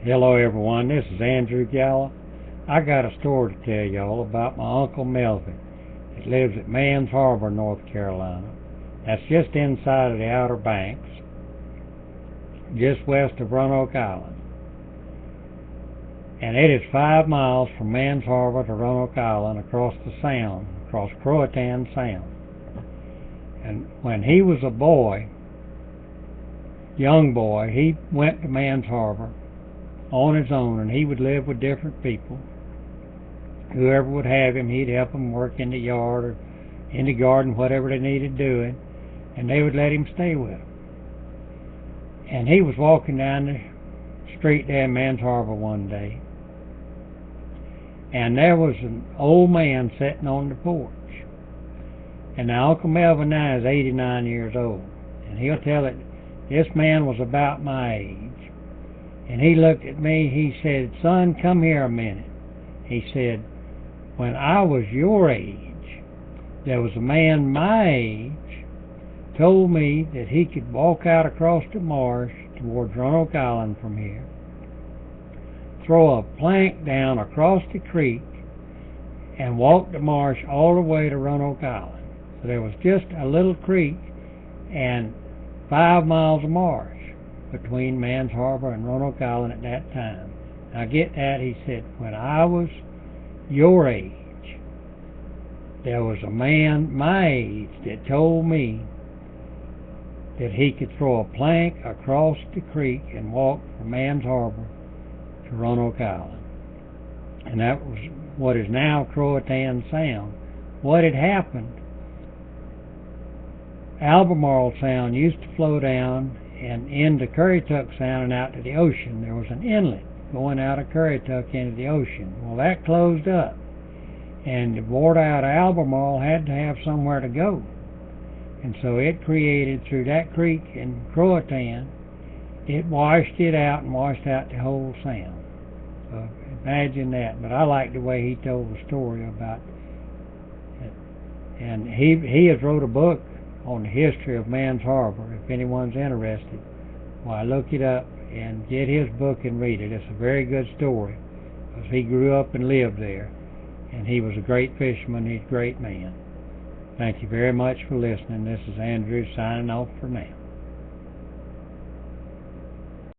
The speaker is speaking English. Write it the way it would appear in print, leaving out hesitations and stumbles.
Hello everyone, this is Andrew Gallup. I got a story to tell y'all about my Uncle Melvin. He lives at Mans Harbor, North Carolina. That's just inside of the Outer Banks, just west of Roanoke Island. And it is 5 miles from Mans Harbor to Roanoke Island across the Sound, across Croatan Sound. And when he was a boy, young boy, he went to Mans Harbor on his own, and he would live with different people. Whoever would have him, he'd help them work in the yard or in the garden, whatever they needed doing, and they would let him stay with them. And he was walking down the street there in Mans Harbor one day, and there was an old man sitting on the porch. And now Uncle Melvin now is 89 years old, and he'll tell it, this man was about my age. And he looked at me, he said, "Son, come here a minute." He said, "When I was your age, there was a man my age told me that he could walk out across the marsh towards Roanoke Island from here, throw a plank down across the creek, and walk the marsh all the way to Roanoke Island." So there was just a little creek and 5 miles of marsh between Mans Harbor and Roanoke Island at that time. Now get that, he said, when I was your age, there was a man my age that told me that he could throw a plank across the creek and walk from Mans Harbor to Roanoke Island. And that was what is now Croatan Sound. What had happened, Albemarle Sound used to flow down and into Currituck Sound and out to the ocean. There was an inlet going out of Currituck into the ocean. Well, that closed up, and the water out of Albemarle had to have somewhere to go. And so it created, through that creek in Croatan, it washed it out and washed out the whole sound. So imagine that. But I like the way he told the story about it. And he has wrote a book on the history of Mans Harbor. If anyone's interested, why, look it up and get his book and read it. It's a very good story, because he grew up and lived there, and he was a great fisherman. He's a great man. Thank you very much for listening. This is Andrew signing off for now.